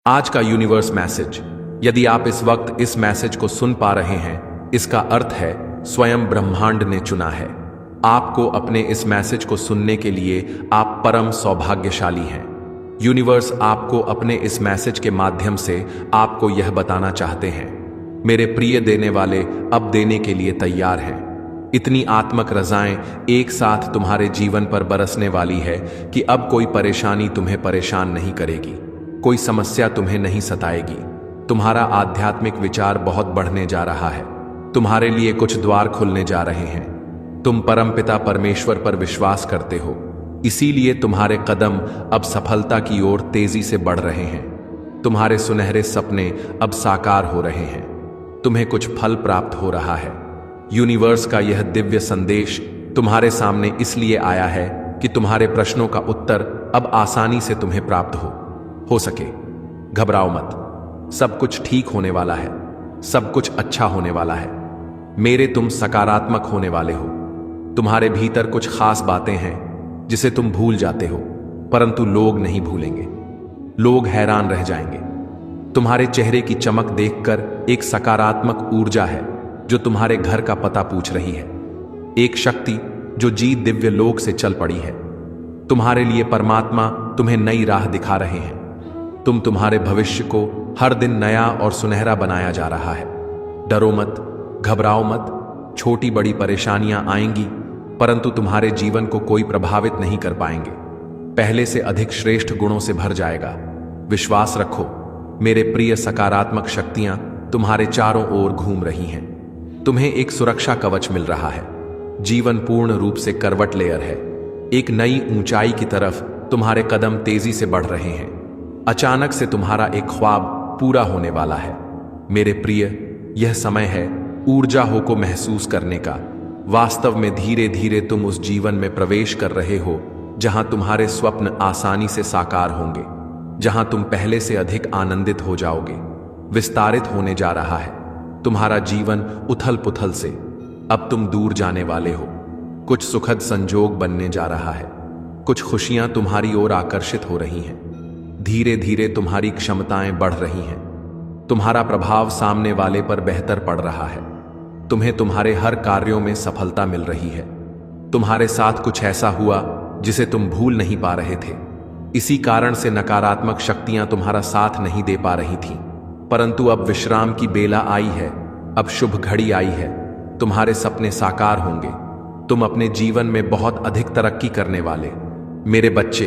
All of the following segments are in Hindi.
आज का यूनिवर्स मैसेज, यदि आप इस वक्त इस मैसेज को सुन पा रहे हैं, इसका अर्थ है स्वयं ब्रह्मांड ने चुना है आपको अपने इस मैसेज को सुनने के लिए। आप परम सौभाग्यशाली हैं। यूनिवर्स आपको अपने इस मैसेज के माध्यम से आपको यह बताना चाहते हैं, मेरे प्रिय देने वाले अब देने के लिए तैयार हैं। इतनी आत्मक रजाएं एक साथ तुम्हारे जीवन पर बरसने वाली है कि अब कोई परेशानी तुम्हें परेशान नहीं करेगी, कोई समस्या तुम्हें नहीं सताएगी। तुम्हारा आध्यात्मिक विचार बहुत बढ़ने जा रहा है। तुम्हारे लिए कुछ द्वार खुलने जा रहे हैं। तुम परमपिता परमेश्वर पर विश्वास करते हो, इसीलिए तुम्हारे कदम अब सफलता की ओर तेजी से बढ़ रहे हैं। तुम्हारे सुनहरे सपने अब साकार हो रहे हैं। तुम्हें कुछ फल प्राप्त हो रहा है। यूनिवर्स का यह दिव्य संदेश तुम्हारे सामने इसलिए आया है कि तुम्हारे प्रश्नों का उत्तर अब आसानी से तुम्हें प्राप्त हो सके। घबराओ मत, सब कुछ ठीक होने वाला है, सब कुछ अच्छा होने वाला है। मेरे तुम सकारात्मक होने वाले हो। तुम्हारे भीतर कुछ खास बातें हैं जिसे तुम भूल जाते हो, परंतु लोग नहीं भूलेंगे। लोग हैरान रह जाएंगे। तुम्हारे चेहरे की चमक देखकर एक सकारात्मक ऊर्जा है जो तुम्हारे घर का पता पूछ रही है। एक शक्ति जो जीत दिव्य लोक से चल पड़ी है। तुम्हारे लिए परमात्मा तुम्हें नई राह दिखा रहे हैं। तुम्हारे भविष्य को हर दिन नया और सुनहरा बनाया जा रहा है। डरो मत, घबराओ मत। छोटी बड़ी परेशानियां आएंगी, परंतु तुम्हारे जीवन को कोई प्रभावित नहीं कर पाएंगे। पहले से अधिक श्रेष्ठ गुणों से भर जाएगा। विश्वास रखो, मेरे प्रिय सकारात्मक शक्तियां तुम्हारे चारों ओर घूम रही हैं। तुम्हें एक सुरक्षा कवच मिल रहा है। जीवन पूर्ण रूप से करवट लेयर है। एक नई ऊंचाई की तरफ तुम्हारे कदम तेजी से बढ़ रहे हैं। अचानक से तुम्हारा एक ख्वाब पूरा होने वाला है। मेरे प्रिय, यह समय है ऊर्जा हो को महसूस करने का। वास्तव में धीरे धीरे तुम उस जीवन में प्रवेश कर रहे हो जहां तुम्हारे स्वप्न आसानी से साकार होंगे, जहां तुम पहले से अधिक आनंदित हो जाओगे। विस्तारित होने जा रहा है तुम्हारा जीवन उथल पुथल से। अब तुम दूर जाने वाले हो। कुछ सुखद संजोग बनने जा रहा है। कुछ खुशियां तुम्हारी ओर आकर्षित हो रही हैं। धीरे धीरे तुम्हारी क्षमताएं बढ़ रही हैं। तुम्हारा प्रभाव सामने वाले पर बेहतर पड़ रहा है। तुम्हें तुम्हारे हर कार्यों में सफलता मिल रही है। तुम्हारे साथ कुछ ऐसा हुआ जिसे तुम भूल नहीं पा रहे थे। इसी कारण से नकारात्मक शक्तियां तुम्हारा साथ नहीं दे पा रही थीं, परंतु अब विश्राम की बेला आई है। अब शुभ घड़ी आई है। तुम्हारे सपने साकार होंगे। तुम अपने जीवन में बहुत अधिक तरक्की करने वाले। मेरे बच्चे,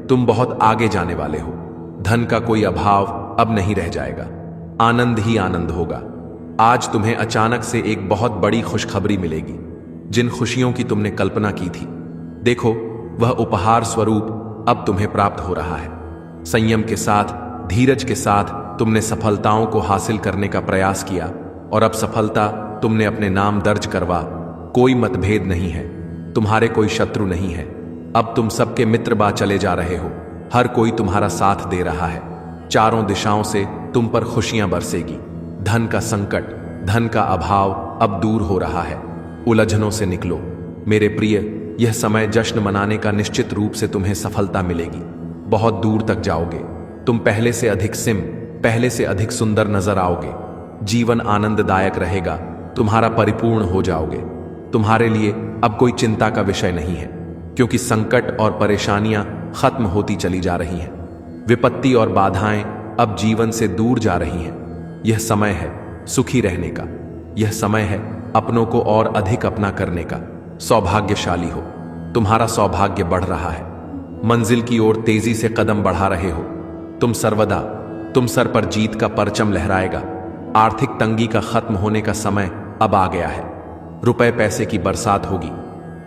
तुम बहुत आगे जाने वाले हो। धन का कोई अभाव अब नहीं रह जाएगा। आनंद ही आनंद होगा। आज तुम्हें अचानक से एक बहुत बड़ी खुशखबरी मिलेगी। जिन खुशियों की तुमने कल्पना की थी, देखो वह उपहार स्वरूप अब तुम्हें प्राप्त हो रहा है। संयम के साथ, धीरज के साथ तुमने सफलताओं को हासिल करने का प्रयास किया और अब सफलता तुमने अपने नाम दर्ज करवा। कोई मतभेद नहीं है, तुम्हारे कोई शत्रु नहीं है। अब तुम सबके मित्र बा चले जा रहे हो। हर कोई तुम्हारा साथ दे रहा है। चारों दिशाओं से तुम पर खुशियां बरसेगी। धन का संकट, धन का अभाव अब दूर हो रहा है। उलझनों से निकलो मेरे प्रिय। यह समय जश्न मनाने का। निश्चित रूप से तुम्हें सफलता मिलेगी। बहुत दूर तक जाओगे। तुम पहले से अधिक पहले से अधिक सुंदर नजर आओगे। जीवन आनंददायक रहेगा। तुम्हारा परिपूर्ण हो जाओगे। तुम्हारे लिए अब कोई चिंता का विषय नहीं है, क्योंकि संकट और परेशानियां खत्म होती चली जा रही हैं। विपत्ति और बाधाएं अब जीवन से दूर जा रही हैं। यह समय है सुखी रहने का। यह समय है अपनों को और अधिक अपना करने का। सौभाग्यशाली हो। तुम्हारा सौभाग्य बढ़ रहा है। मंजिल की ओर तेजी से कदम बढ़ा रहे हो। तुम सर पर जीत का परचम लहराएगा। आर्थिक तंगी का खत्म होने का समय अब आ गया है। रुपए पैसे की बरसात होगी।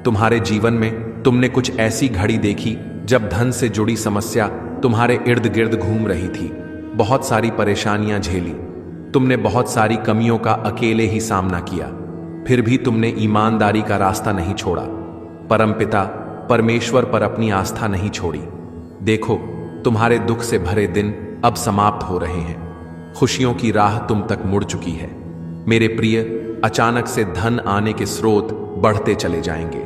तुम्हारे जीवन में तुमने कुछ ऐसी घड़ी देखी जब धन से जुड़ी समस्या तुम्हारे इर्द गिर्द घूम रही थी। बहुत सारी परेशानियां झेली। तुमने बहुत सारी कमियों का अकेले ही सामना किया, फिर भी तुमने ईमानदारी का रास्ता नहीं छोड़ा। परमपिता परमेश्वर पर अपनी आस्था नहीं छोड़ी। देखो, तुम्हारे दुख से भरे दिन अब समाप्त हो रहे हैं। खुशियों की राह तुम तक मुड़ चुकी है। मेरे प्रिय, अचानक से धन आने के स्रोत बढ़ते चले जाएंगे।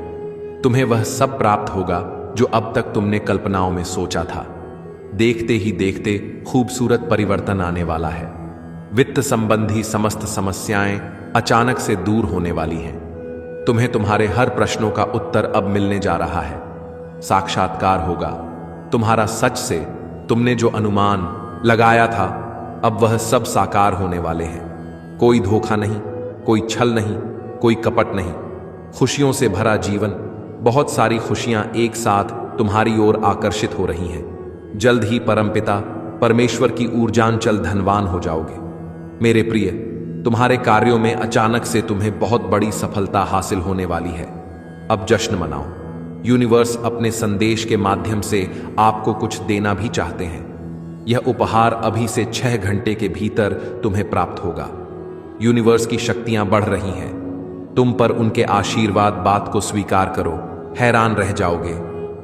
तुम्हें वह सब प्राप्त होगा जो अब तक तुमने कल्पनाओं में सोचा था। देखते ही देखते खूबसूरत परिवर्तन आने वाला है। वित्त संबंधी समस्त समस्याएं अचानक से दूर होने वाली हैं। तुम्हें तुम्हारे हर प्रश्नों का उत्तर अब मिलने जा रहा है। साक्षात्कार होगा। तुम्हारा सच से तुमने जो अनुमान लगाया था, अब वह सब साकार होने वाले हैं। कोई धोखा नहीं, कोई छल नहीं, कोई कपट नहीं। खुशियों से भरा जीवन, बहुत सारी खुशियां एक साथ तुम्हारी ओर आकर्षित हो रही हैं। जल्द ही परमपिता परमेश्वर की ऊर्जांचल धनवान हो जाओगे। मेरे प्रिय, तुम्हारे कार्यों में अचानक से तुम्हें बहुत बड़ी सफलता हासिल होने वाली है। अब जश्न मनाओ। यूनिवर्स अपने संदेश के माध्यम से आपको कुछ देना भी चाहते हैं। यह उपहार अभी से 6 घंटे के भीतर तुम्हें प्राप्त होगा। यूनिवर्स की शक्तियां बढ़ रही हैं। तुम पर उनके आशीर्वाद बात को स्वीकार करो। हैरान रह जाओगे।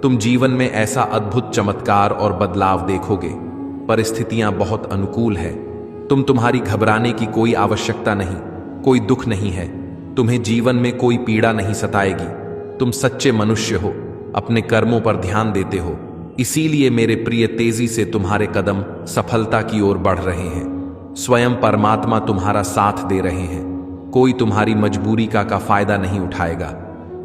तुम जीवन में ऐसा अद्भुत चमत्कार और बदलाव देखोगे। परिस्थितियां बहुत अनुकूल है। तुम्हारी घबराने की कोई आवश्यकता नहीं। कोई दुख नहीं है। तुम्हें जीवन में कोई पीड़ा नहीं सताएगी। तुम सच्चे मनुष्य हो, अपने कर्मों पर ध्यान देते हो। इसीलिए मेरे प्रिय, तेजी से तुम्हारे कदम सफलता की ओर बढ़ रहे हैं। स्वयं परमात्मा तुम्हारा साथ दे रहे हैं। कोई तुम्हारी मजबूरी का फायदा नहीं उठाएगा,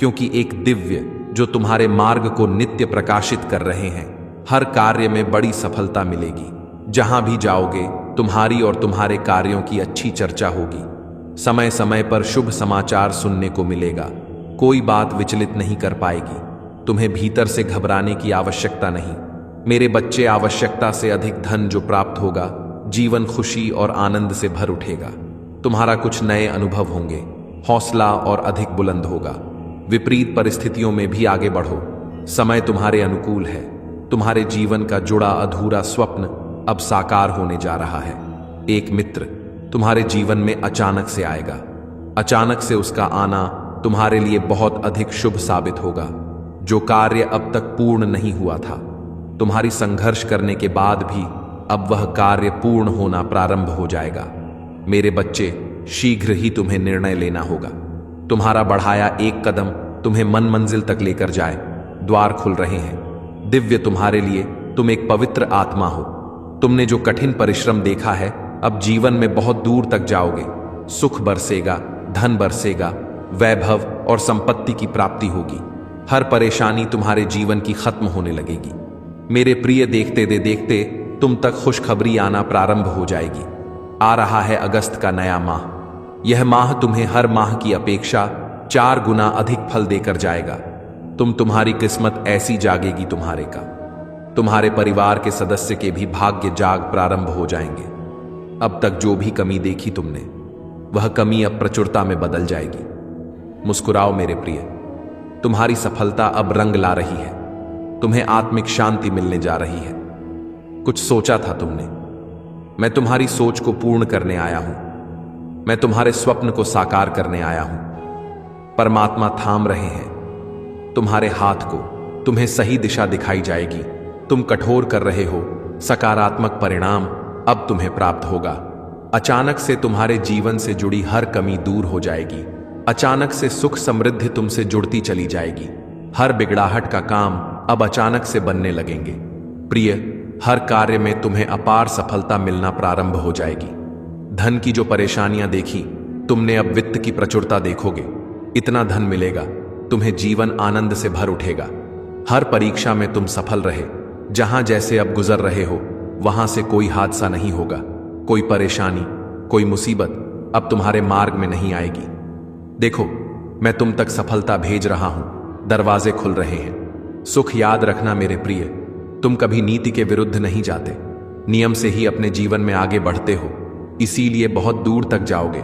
क्योंकि एक दिव्य जो तुम्हारे मार्ग को नित्य प्रकाशित कर रहे हैं। हर कार्य में बड़ी सफलता मिलेगी। जहां भी जाओगे तुम्हारी और तुम्हारे कार्यों की अच्छी चर्चा होगी। समय समय पर शुभ समाचार सुनने को मिलेगा। कोई बात विचलित नहीं कर पाएगी। तुम्हें भीतर से घबराने की आवश्यकता नहीं। मेरे बच्चे, आवश्यकता से अधिक धन जो प्राप्त होगा, जीवन खुशी और आनंद से भर उठेगा। तुम्हारा कुछ नए अनुभव होंगे। हौसला और अधिक बुलंद होगा। विपरीत परिस्थितियों में भी आगे बढ़ो। समय तुम्हारे अनुकूल है। तुम्हारे जीवन का जुड़ा अधूरा स्वप्न अब साकार होने जा रहा है। एक मित्र तुम्हारे जीवन में अचानक से आएगा। अचानक से उसका आना तुम्हारे लिए बहुत अधिक शुभ साबित होगा। जो कार्य अब तक पूर्ण नहीं हुआ था, तुम्हारी संघर्ष करने के बाद भी अब वह कार्य पूर्ण होना प्रारंभ हो जाएगा। मेरे बच्चे, शीघ्र ही तुम्हें निर्णय लेना होगा। तुम्हारा बढ़ाया एक कदम तुम्हें मन मंजिल तक लेकर जाए। द्वार खुल रहे हैं दिव्य तुम्हारे लिए। तुम एक पवित्र आत्मा हो। तुमने जो कठिन परिश्रम देखा है, अब जीवन में बहुत दूर तक जाओगे। सुख बरसेगा, धन बरसेगा, वैभव और संपत्ति की प्राप्ति होगी। हर परेशानी तुम्हारे जीवन की खत्म होने लगेगी। मेरे प्रिय, देखते देखते तुम तक खुशखबरी आना प्रारंभ हो जाएगी। आ रहा है अगस्त का नया माह। यह माह तुम्हें हर माह की अपेक्षा 4 गुना अधिक फल देकर जाएगा। तुम्हारी किस्मत ऐसी जागेगी तुम्हारे परिवार के सदस्य के भी भाग्य जाग प्रारंभ हो जाएंगे। अब तक जो भी कमी देखी तुमने, वह कमी अब प्रचुरता में बदल जाएगी। मुस्कुराओ मेरे प्रिय, तुम्हारी सफलता अब रंग ला रही है। तुम्हें आत्मिक शांति मिलने जा रही है। कुछ सोचा था तुमने, मैं तुम्हारी सोच को पूर्ण करने आया हूं। मैं तुम्हारे स्वप्न को साकार करने आया हूं। परमात्मा थाम रहे हैं तुम्हारे हाथ को। तुम्हें सही दिशा दिखाई जाएगी। तुम कठोर कर रहे हो, सकारात्मक परिणाम अब तुम्हें प्राप्त होगा। अचानक से तुम्हारे जीवन से जुड़ी हर कमी दूर हो जाएगी। अचानक से सुख समृद्धि तुमसे जुड़ती चली जाएगी। हर बिगड़ाहट का काम अब अचानक से बनने लगेंगे। प्रिय, हर कार्य में तुम्हें अपार सफलता मिलना प्रारंभ हो जाएगी। धन की जो परेशानियां देखी तुमने, अब वित्त की प्रचुरता देखोगे। इतना धन मिलेगा, तुम्हें जीवन आनंद से भर उठेगा। हर परीक्षा में तुम सफल रहे। जहां जैसे अब गुजर रहे हो, वहां से कोई हादसा नहीं होगा। कोई परेशानी, कोई मुसीबत अब तुम्हारे मार्ग में नहीं आएगी। देखो, मैं तुम तक सफलता भेज रहा हूं। दरवाजे खुल रहे हैं। सुख याद रखना मेरे प्रिय, तुम कभी नीति के विरुद्ध नहीं जाते। नियम से ही अपने जीवन में आगे बढ़ते हो। इसीलिए बहुत दूर तक जाओगे,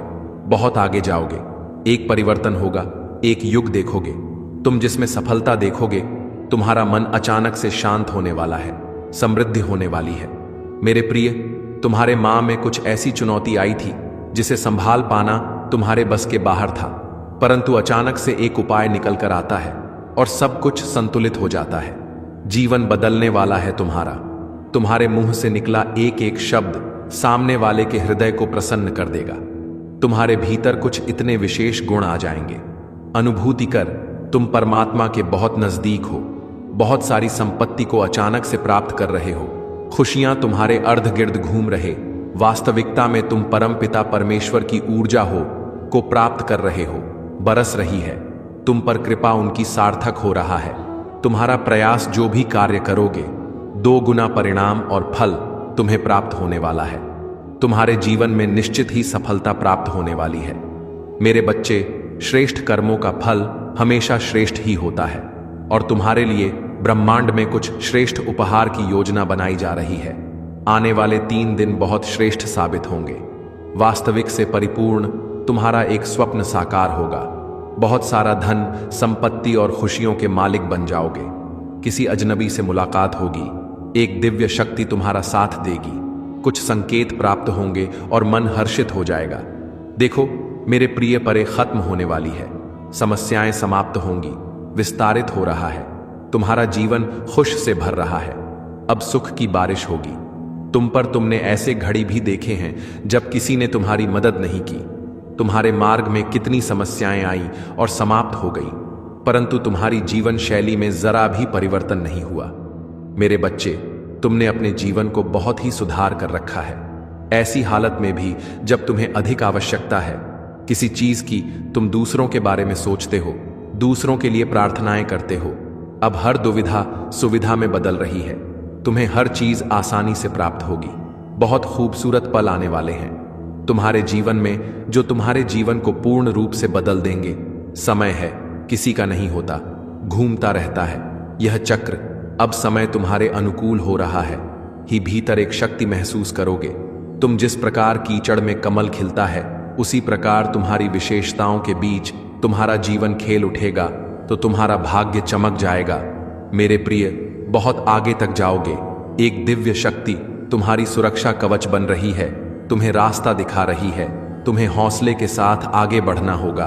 बहुत आगे जाओगे। एक परिवर्तन होगा, एक युग देखोगे। तुम जिसमें सफलता देखोगे, तुम्हारा मन अचानक से शांत होने वाला है। समृद्धि होने वाली है। मेरे प्रिय, तुम्हारे मां में कुछ ऐसी चुनौती आई थी जिसे संभाल पाना तुम्हारे बस के बाहर था, परंतु अचानक से एक उपाय निकल कर आता है और सब कुछ संतुलित हो जाता है। जीवन बदलने वाला है तुम्हारा। तुम्हारे मुंह से निकला एक एक शब्द सामने वाले के हृदय को प्रसन्न कर देगा। तुम्हारे भीतर कुछ इतने विशेष गुण आ जाएंगे। अनुभूति कर, तुम परमात्मा के बहुत नजदीक हो। बहुत सारी संपत्ति को अचानक से प्राप्त कर रहे हो। खुशियां तुम्हारे अर्ध गिर्द घूम रहे, वास्तविकता में तुम परमपिता परमेश्वर की ऊर्जा को प्राप्त कर रहे हो, बरस रही है। तुम पर कृपा उनकी सार्थक हो रहा है। तुम्हारा प्रयास जो भी कार्य करोगे, 2 गुना परिणाम और फल तुम्हें प्राप्त होने वाला है। तुम्हारे जीवन में निश्चित ही सफलता प्राप्त होने वाली है। मेरे बच्चे, श्रेष्ठ कर्मों का फल हमेशा श्रेष्ठ ही होता है और तुम्हारे लिए ब्रह्मांड में कुछ श्रेष्ठ उपहार की योजना बनाई जा रही है। आने वाले 3 दिन बहुत श्रेष्ठ साबित होंगे। वास्तविक से परिपूर्ण तुम्हारा एक स्वप्न साकार होगा। बहुत सारा धन, संपत्ति और खुशियों के मालिक बन जाओगे। किसी अजनबी से मुलाकात होगी, एक दिव्य शक्ति तुम्हारा साथ देगी, कुछ संकेत प्राप्त होंगे और मन हर्षित हो जाएगा। देखो मेरे प्रिय परे खत्म होने वाली है, समस्याएं समाप्त होंगी, विस्तारित हो रहा है, तुम्हारा जीवन खुश से भर रहा है। अब सुख की बारिश होगी तुम पर। तुमने ऐसे घड़ी भी देखे हैं जब किसी ने तुम्हारी मदद नहीं की। तुम्हारे मार्ग में कितनी समस्याएं आई और समाप्त हो गई, परंतु तुम्हारी जीवन शैली में जरा भी परिवर्तन नहीं हुआ। मेरे बच्चे, तुमने अपने जीवन को बहुत ही सुधार कर रखा है। ऐसी हालत में भी जब तुम्हें अधिक आवश्यकता है किसी चीज की, तुम दूसरों के बारे में सोचते हो, दूसरों के लिए प्रार्थनाएं करते हो। अब हर दुविधा सुविधा में बदल रही है। तुम्हें हर चीज आसानी से प्राप्त होगी। बहुत खूबसूरत पल आने वाले हैं तुम्हारे जीवन में, जो तुम्हारे जीवन को पूर्ण रूप से बदल देंगे। समय है, किसी का नहीं होता, घूमता रहता है यह चक्र। अब समय तुम्हारे अनुकूल हो रहा है ही भीतर एक शक्ति महसूस करोगे। तुम जिस प्रकार कीचड़ में कमल खिलता है, उसी प्रकार तुम्हारी विशेषताओं के बीच तुम्हारा जीवन खेल उठेगा, तो तुम्हारा भाग्य चमक जाएगा। मेरे प्रिय, बहुत आगे तक जाओगे। एक दिव्य शक्ति तुम्हारी सुरक्षा कवच बन रही है, तुम्हें रास्ता दिखा रही है। तुम्हें हौसले के साथ आगे बढ़ना होगा।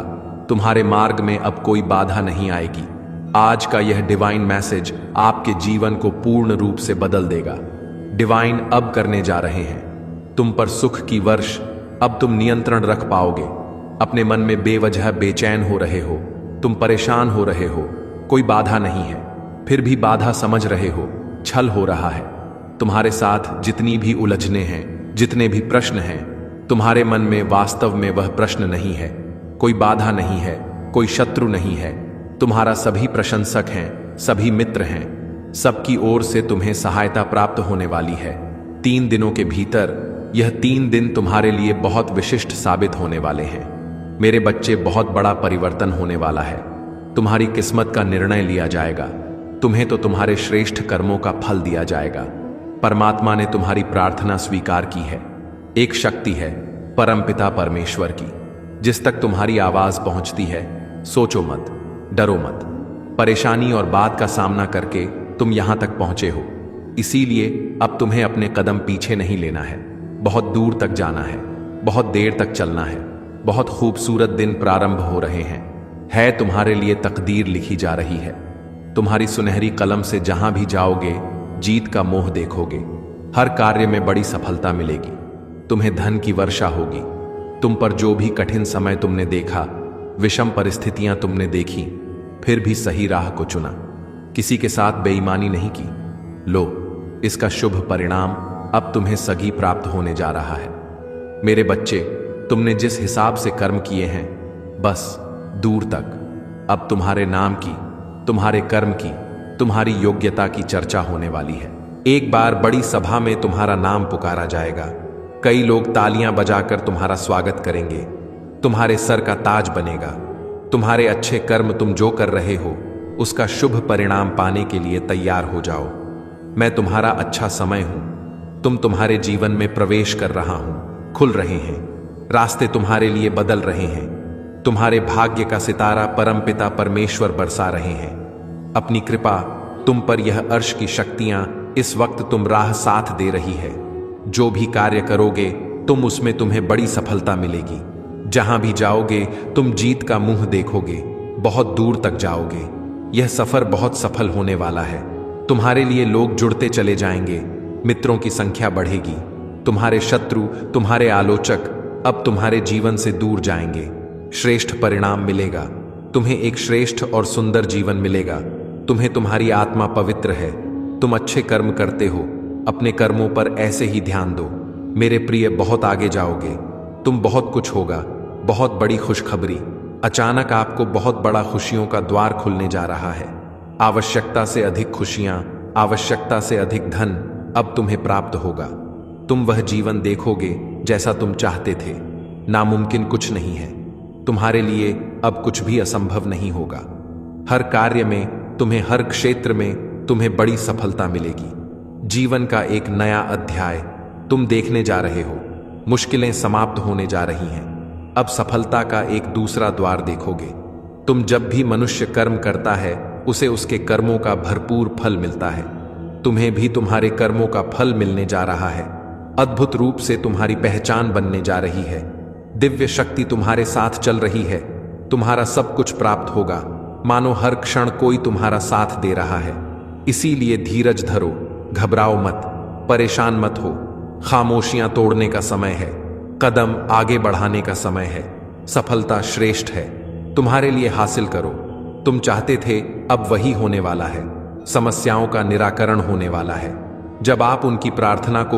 तुम्हारे मार्ग में अब कोई बाधा नहीं आएगी। आज का यह डिवाइन मैसेज आपके जीवन को पूर्ण रूप से बदल देगा। डिवाइन अब करने जा रहे हैं तुम पर सुख की वर्ष। अब तुम नियंत्रण रख पाओगे। अपने मन में बेवजह बेचैन हो रहे हो, तुम परेशान हो रहे हो, कोई बाधा नहीं है, फिर भी बाधा समझ रहे हो, छल हो रहा है। तुम्हारे साथ जितनी भी उलझने हैं, जितने भी प्रश्न हैं, तुम्हारे मन में वास्तव में वह प्रश्न नहीं है। कोई बाधा नहीं है, कोई शत्रु नहीं है। तुम्हारा सभी प्रशंसक हैं, सभी मित्र हैं, सबकी ओर से तुम्हें सहायता प्राप्त होने वाली है। 3 दिनों के भीतर यह 3 दिन तुम्हारे लिए बहुत विशिष्ट साबित होने वाले हैं। मेरे बच्चे, बहुत बड़ा परिवर्तन होने वाला है। तुम्हारी किस्मत का निर्णय लिया जाएगा। तुम्हें तो तुम्हारे श्रेष्ठ कर्मों का फल दिया जाएगा। परमात्मा ने तुम्हारी प्रार्थना स्वीकार की है। एक शक्ति है परमपिता परमेश्वर की, जिस तक तुम्हारी आवाज पहुंचती है। सोचो मत, डरो मत। परेशानी और बात का सामना करके तुम यहां तक पहुंचे हो, इसीलिए अब तुम्हें अपने कदम पीछे नहीं लेना है। बहुत दूर तक जाना है, बहुत देर तक चलना है। बहुत खूबसूरत दिन प्रारंभ हो रहे हैं। है तुम्हारे लिए तकदीर लिखी जा रही है। तुम्हारी सुनहरी कलम से जहां भी जाओगे, जीत का मोह देखोगे। हर कार्य में बड़ी सफलता मिलेगी। तुम्हें धन की वर्षा होगी। तुम पर जो भी कठिन समय तुमने देखा, विषम परिस्थितियां तुमने देखी, फिर भी सही राह को चुना, किसी के साथ बेईमानी नहीं की। लो, इसका शुभ परिणाम अब तुम्हें सगी प्राप्त होने जा रहा है। मेरे बच्चे, तुमने जिस हिसाब से कर्म किए हैं, बस दूर तक अब तुम्हारे नाम की, तुम्हारे कर्म की, तुम्हारी योग्यता की चर्चा होने वाली है। एक बार बड़ी सभा में तुम्हारा नाम पुकारा जाएगा। कई लोग तालियां बजाकर तुम्हारा स्वागत करेंगे। तुम्हारे सर का ताज बनेगा। तुम्हारे अच्छे कर्म तुम जो कर रहे हो, उसका शुभ परिणाम पाने के लिए तैयार हो जाओ। मैं तुम्हारा अच्छा समय हूं। तुम तुम्हारे जीवन में प्रवेश कर रहा हूं। खुल रहे हैं रास्ते, तुम्हारे लिए बदल रहे हैं। तुम्हारे भाग्य का सितारा परमपिता परमेश्वर बरसा रहे हैं अपनी कृपा तुम पर। यह अर्श की शक्तियां इस वक्त तुम राह साथ दे रही है। जो भी कार्य करोगे तुम उसमें तुम्हें बड़ी सफलता मिलेगी। जहां भी जाओगे तुम जीत का मुंह देखोगे। बहुत दूर तक जाओगे। यह सफर बहुत सफल होने वाला है। तुम्हारे लिए लोग जुड़ते चले जाएंगे। मित्रों की संख्या बढ़ेगी। तुम्हारे शत्रु, तुम्हारे आलोचक अब तुम्हारे जीवन से दूर जाएंगे। श्रेष्ठ परिणाम मिलेगा। तुम्हें एक श्रेष्ठ और सुंदर जीवन मिलेगा। तुम्हें तुम्हारी आत्मा पवित्र है। तुम अच्छे कर्म करते हो। अपने कर्मों पर ऐसे ही ध्यान दो। मेरे प्रिय, बहुत आगे जाओगे। तुम बहुत कुछ होगा, बहुत बड़ी खुशखबरी। अचानक आपको बहुत बड़ा खुशियों का द्वार खुलने जा रहा है। आवश्यकता से अधिक खुशियां, आवश्यकता से अधिक धन अब तुम्हें प्राप्त होगा। तुम वह जीवन देखोगे जैसा तुम चाहते थे। नामुमकिन कुछ नहीं है। तुम्हारे लिए अब कुछ भी असंभव नहीं होगा। हर कार्य में तुम्हें, हर क्षेत्र में तुम्हें बड़ी सफलता मिलेगी। जीवन का एक नया अध्याय तुम देखने जा रहे हो। मुश्किलें समाप्त होने जा रही हैं। अब सफलता का एक दूसरा द्वार देखोगे। तुम जब भी मनुष्य कर्म करता है, उसे उसके कर्मों का भरपूर फल मिलता है। तुम्हें भी तुम्हारे कर्मों का फल मिलने जा रहा है। अद्भुत रूप से तुम्हारी पहचान बनने जा रही है। दिव्य शक्ति तुम्हारे साथ चल रही है। तुम्हारा सब कुछ प्राप्त होगा, मानो हर क्षण कोई तुम्हारा साथ दे रहा है। इसीलिए धीरज धरो, घबराओ मत, परेशान मत हो। खामोशियां तोड़ने का समय है, कदम आगे बढ़ाने का समय है। सफलता श्रेष्ठ है, तुम्हारे लिए हासिल करो। तुम चाहते थे, अब वही होने वाला है। समस्याओं का निराकरण होने वाला है। जब आप उनकी प्रार्थना को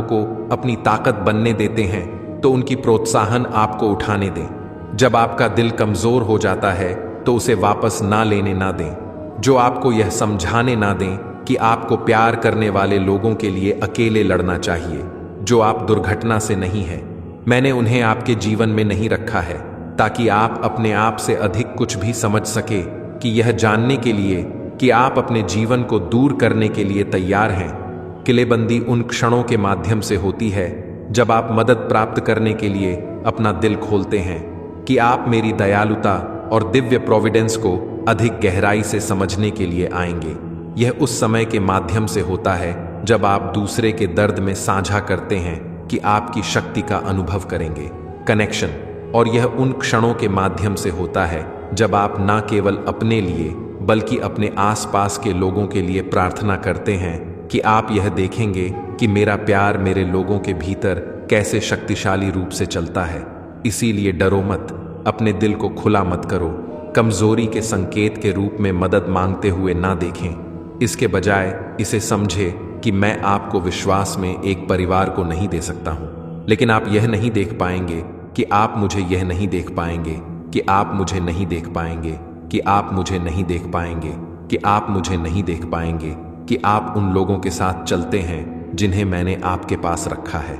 अपनी ताकत बनने देते हैं, तो उनकी प्रोत्साहन आपको उठाने दें। जब आपका दिल कमजोर हो जाता है, तो उसे वापस ना लेने ना दें। जो आपको यह समझाने ना दें कि आपको प्यार करने वाले लोगों के लिए अकेले लड़ना चाहिए, जो आप दुर्घटना से नहीं हैं। मैंने उन्हें आपके जीवन में नहीं रखा है ताकि आप अपने आप से अधिक कुछ भी समझ सके, कि यह जानने के लिए कि आप अपने जीवन को दूर करने के लिए तैयार हैं। किलेबंदी उन क्षणों के माध्यम से होती है जब आप मदद प्राप्त करने के लिए अपना दिल खोलते हैं, कि आप मेरी दयालुता और दिव्य प्रोविडेंस को अधिक गहराई से समझने के लिए आएंगे। यह उस समय के माध्यम से होता है जब आप दूसरे के दर्द में साझा करते हैं, कि आपकी शक्ति का अनुभव करेंगे। कनेक्शन। और यह उन क्षणों के माध्यम से होता है जब आप न केवल अपने लिए बल्कि अपने आसपास के लोगों के लिए प्रार्थना करते हैं, कि आप यह देखेंगे कि मेरा प्यार मेरे लोगों के भीतर कैसे शक्तिशाली रूप से चलता है। इसीलिए डरो मत, अपने दिल को खुला मत करो। कमजोरी के संकेत के रूप में मदद मांगते हुए ना देखें। इसके बजाय इसे समझे कि मैं आपको विश्वास में एक परिवार को नहीं दे सकता हूं, लेकिन आप यह नहीं देख पाएंगे कि आप मुझे यह नहीं देख पाएंगे, कि आप मुझे नहीं देख पाएंगे, कि आप मुझे नहीं देख पाएंगे, कि आप मुझे नहीं देख पाएंगे, कि आप उन लोगों के साथ चलते हैं जिन्हें मैंने आपके पास रखा है।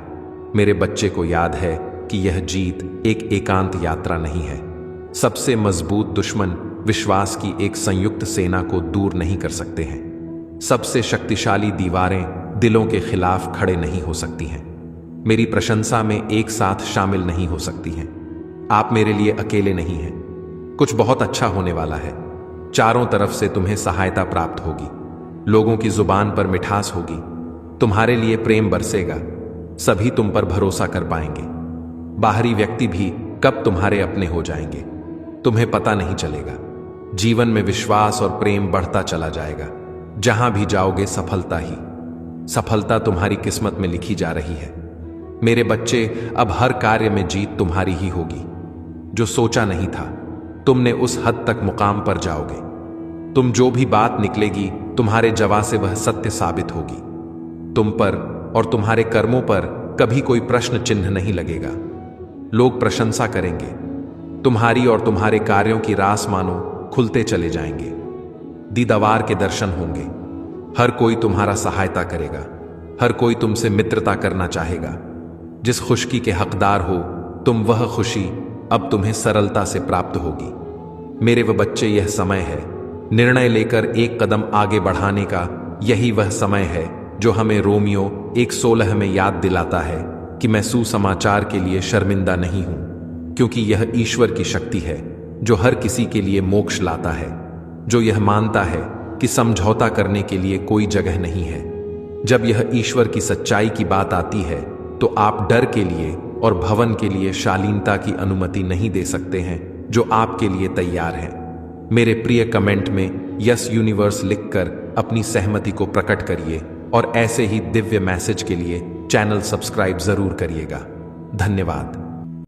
मेरे बच्चे को याद है कि यह जीत एक एकांत यात्रा नहीं है। सबसे मजबूत दुश्मन विश्वास की एक संयुक्त सेना को दूर नहीं कर सकते हैं। सबसे शक्तिशाली दीवारें दिलों के खिलाफ खड़े नहीं हो सकती हैं। मेरी प्रशंसा में एक साथ शामिल नहीं हो सकती हैं। आप मेरे लिए अकेले नहीं हैं। कुछ बहुत अच्छा होने वाला है। चारों तरफ से तुम्हें सहायता प्राप्त होगी। लोगों की जुबान पर मिठास होगी। तुम्हारे लिए प्रेम बरसेगा। सभी तुम पर भरोसा कर पाएंगे। बाहरी व्यक्ति भी कब तुम्हारे अपने हो जाएंगे, तुम्हें पता नहीं चलेगा। जीवन में विश्वास और प्रेम बढ़ता चला जाएगा। जहां भी जाओगे सफलता ही सफलता तुम्हारी किस्मत में लिखी जा रही है। मेरे बच्चे, अब हर कार्य में जीत तुम्हारी ही होगी। जो सोचा नहीं था, तुमने उस हद तक मुकाम पर जाओगे। तुम जो भी बात निकलेगी, तुम्हारे जवाब से वह सत्य साबित होगी। तुम पर और तुम्हारे कर्मों पर कभी कोई प्रश्न चिन्ह नहीं लगेगा। लोग प्रशंसा करेंगे। तुम्हारी और तुम्हारे कार्यों की रास मानो खुलते चले जाएंगे। दीदार के दर्शन होंगे। हर कोई तुम्हारा सहायता करेगा। हर कोई तुमसे मित्रता करना चाहेगा। जिस खुशी के हकदार हो तुम, वह खुशी अब तुम्हें सरलता से प्राप्त होगी। मेरे व बच्चे, यह समय है निर्णय लेकर एक कदम आगे बढ़ाने का। यही वह समय है जो हमें रोमियो 1:16 में याद दिलाता है कि मैं सुसमाचार के लिए शर्मिंदा नहीं हूं, क्योंकि यह ईश्वर की शक्ति है जो हर किसी के लिए मोक्ष लाता है, जो यह मानता है कि समझौता करने के लिए कोई जगह नहीं है। जब यह ईश्वर की सच्चाई की बात आती है, तो आप डर के लिए और भवन के लिए शालीनता की अनुमति नहीं दे सकते हैं जो आपके लिए तैयार है। मेरे प्रिय, कमेंट में यस यूनिवर्स लिखकर अपनी सहमति को प्रकट करिए और ऐसे ही दिव्य मैसेज के लिए चैनल सब्सक्राइब जरूर करिएगा। धन्यवाद।